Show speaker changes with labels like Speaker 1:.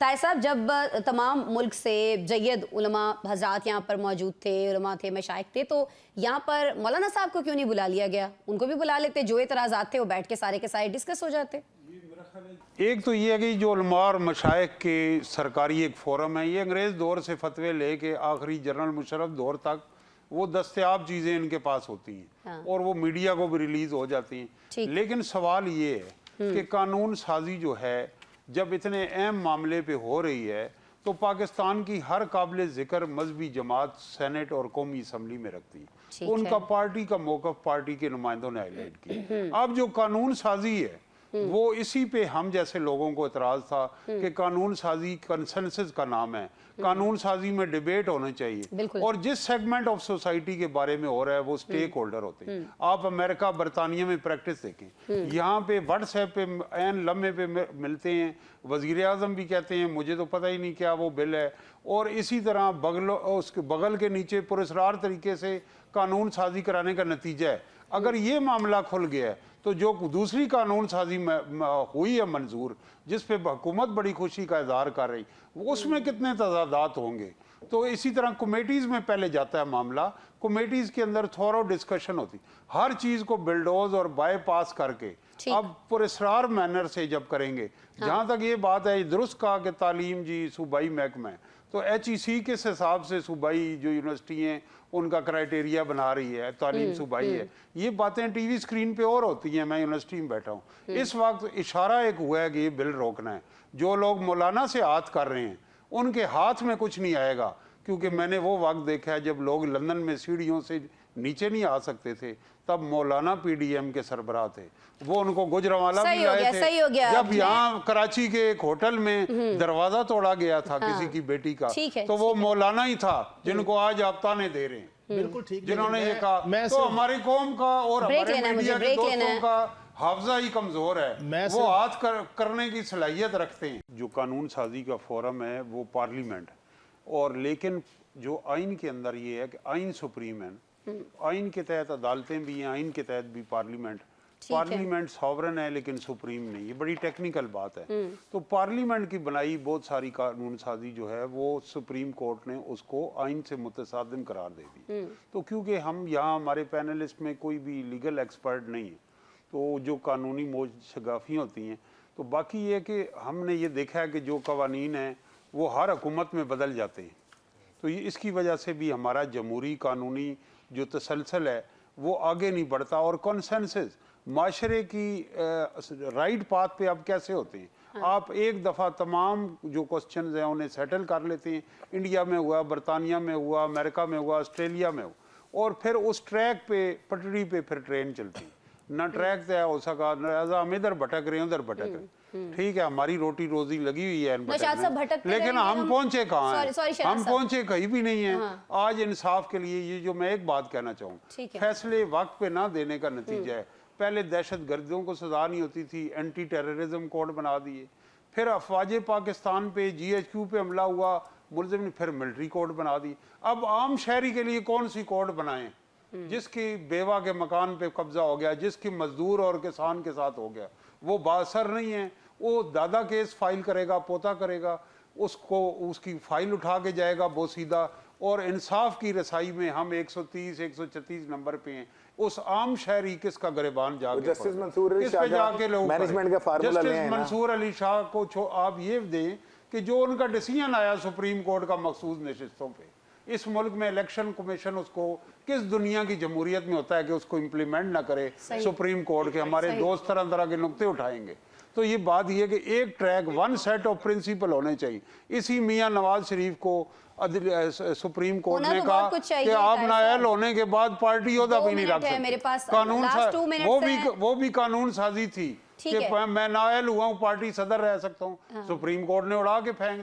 Speaker 1: ताहिर साहब, जब तमाम मुल्क से जय्यद उलमा हजरात यहाँ पर मौजूद थे, उलमा थे, मशाइख थे, तो यहाँ पर मौलाना साहब को क्यों नहीं बुला लिया गया? उनको भी बुला लेते, जो एतराज़ात थे वो बैठ के सारे के सारे डिस्कस हो जाते।
Speaker 2: एक तो ये है कि जो उलमा और मशाइख के सरकारी एक फोरम है, ये अंग्रेज़ दौर से फतवे लेके आखिरी जनरल मुशर्रफ दौर तक वो दस्तयाब चीज़ें इनके पास होती हैं। हाँ। और वो मीडिया को भी रिलीज़ हो जाती हैं। लेकिन सवाल ये है कि कानून साजी जो है जब इतने अहम मामले पे हो रही है तो पाकिस्तान की हर काबिल ज़िक्र मजहबी जमात सेनेट और कौमी असम्बली में रखती है। उनका पार्टी का मौक़िफ़ पार्टी के नुमाइंदों ने हाईलाइट किया। अब जो कानून साजी है वो इसी पे हम जैसे लोगों को एतराज़ था कि कानून साजी कंसेंसस का नाम है, कानून साजी में डिबेट होना चाहिए और जिस सेगमेंट ऑफ सोसाइटी के बारे में हो रहा है वो स्टेक होल्डर होते हैं। आप अमेरिका बरतानिया में प्रैक्टिस देखें, यहाँ पे व्हाट्सएप पे एन लम्हे पे मिलते हैं, वज़ीर आज़म भी कहते हैं मुझे तो पता ही नहीं क्या वो बिल है, और इसी तरह उसके बगल के नीचे पुरस्कार तरीके से कानून साजी कराने का नतीजा है। अगर ये मामला खुल गया है तो जो दूसरी कानून साजी हुई है मंजूर, जिस पे हुकूमत बड़ी खुशी का इजहार कर रही, उसमें कितने तजादात होंगे। तो इसी तरह कमेटीज़ में पहले जाता है मामला, कमेटीज़ के अंदर थोरो डिस्कशन होती, हर चीज़ को बिल्डोज और बाईपास करके अब पुरस्कार मैनर से जब करेंगे। हाँ। जहाँ तक ये बात है, दुरुस्त कहा कि तालीम जी सूबाई महकमा है, तो HEC के हिसाब से सूबाई जो यूनिवर्सिटी हैं उनका क्राइटेरिया बना रही है, तालीम सूबाई है। ये बातें टीवी स्क्रीन पे और होती हैं, मैं यूनिवर्सिटी में बैठा हूँ। इस वक्त इशारा एक हुआ है कि ये बिल रोकना है। जो लोग मौलाना से हाथ कर रहे हैं उनके हाथ में कुछ नहीं आएगा, क्योंकि मैंने वो वक्त देखा है जब लोग लंदन में सीढ़ियों से नीचे नहीं आ सकते थे, तब मौलाना PDM के सरबराह थे, वो उनको गुजरांवाला भी लाए थे। जब यहाँ कराची के एक होटल में दरवाजा तोड़ा गया था किसी की बेटी का, तो वो मौलाना ही था जिनको आज आप ताने दे रहे हैं।
Speaker 3: बिल्कुल ठीक,
Speaker 2: जिन्होंने ये कहा तो हमारी कौम का और हमारे मीडिया के दोस्तों का हाफजा ही कमजोर है, वो हाथ करने की सलाहियत रखते हैं। जो कानून साजी का फोरम है वो पार्लियामेंट, और लेकिन जो आइन के अंदर ये है कि आइन सुप्रीम है, आइन के तहत अदालतें भी हैं, आइन के तहत भी पार्लियामेंट सॉवरन है लेकिन सुप्रीम नहीं। ये बड़ी टेक्निकल बात है। तो पार्लियामेंट की बनाई बहुत सारी कानून साजी जो है वो सुप्रीम कोर्ट ने उसको आइन से मुतसादिम करार दे दी। तो क्योंकि हम यहाँ हमारे पैनलिस्ट में कोई भी लीगल एक्सपर्ट नहीं है, तो जो कानूनी शगाफी होती हैं, तो बाकी ये कि हमने ये देखा है कि जो कवानीन हैं वो हर हुकूमत में बदल जाते हैं। तो ये इसकी वजह से भी हमारा जमहूरी कानूनी जो तसलसल है वो आगे नहीं बढ़ता, और कॉन्सेंसस माशरे की राइट पाथ पे अब कैसे होते हैं। हाँ। आप एक दफ़ा तमाम जो क्वेश्चन हैं उन्हें सेटल कर लेते हैं, इंडिया में हुआ, बरतानिया में हुआ, अमेरिका में हुआ, ऑस्ट्रेलिया में हुआ, और फिर उस ट्रैक पे पटड़ी पे फिर ट्रेन चलती, ना ट्रैक तय हो सका, न हम इधर भटक रहे हैं उधर भटक रहे हैं। ठीक है, हमारी रोटी रोजी लगी हुई है लेकिन हम पहुंचे कहाँ हैं? हम पहुंचे कहीं भी नहीं है। हाँ। आज इंसाफ के लिए ये जो मैं एक बात कहना चाहूँ, फैसले वक्त पे ना देने का नतीजा है। पहले दहशत गर्दियों को सजा नहीं होती थी, एंटी टेररिज्म कोड बना दिए, फिर अफवाज पाकिस्तान पे GHQ पे हमला हुआ, मुलजिम ने फिर मिलिट्री कोड बना दी। अब आम शहरी के लिए कौन सी कोड बनाएं? जिसकी बेवा के मकान पे कब्जा हो गया, जिसकी मजदूर और किसान के साथ हो गया, वो बासर नहीं है। वो दादा केस फाइल करेगा, पोता करेगा, उसको उसकी फाइल उठा के जाएगा वो सीधा, और इंसाफ की रसाई में हम 130 136 नंबर पे हैं। उस आम शहरी किसका गिरबान जाके
Speaker 3: जस्टिस मंसूर अली
Speaker 2: शाह को आप ये दें कि जो उनका डिसीजन आया सुप्रीम कोर्ट का मखसूस नशिस्तों पे, इस मुल्क में इलेक्शन कमीशन उसको किस दुनिया की जमहूरियत में होता है कि उसको इम्प्लीमेंट ना करे सुप्रीम कोर्ट के। हमारे दोस्त तरह तरह के नुक्ते उठाएंगे। तो ये बात ये कि एक track, one set of principle होने चाहिए। इसी मियां नवाज शरीफ को सुप्रीम कोर्ट ने कहा कि आप नाअहल होने के बाद पार्टी ओहदा भी नहीं रख सकते। कानून वो भी कानून साजी थी कि मैं नाअहल हुआ हूँ, पार्टी सदर रह सकता हूँ। सुप्रीम कोर्ट ने उड़ा के फेंक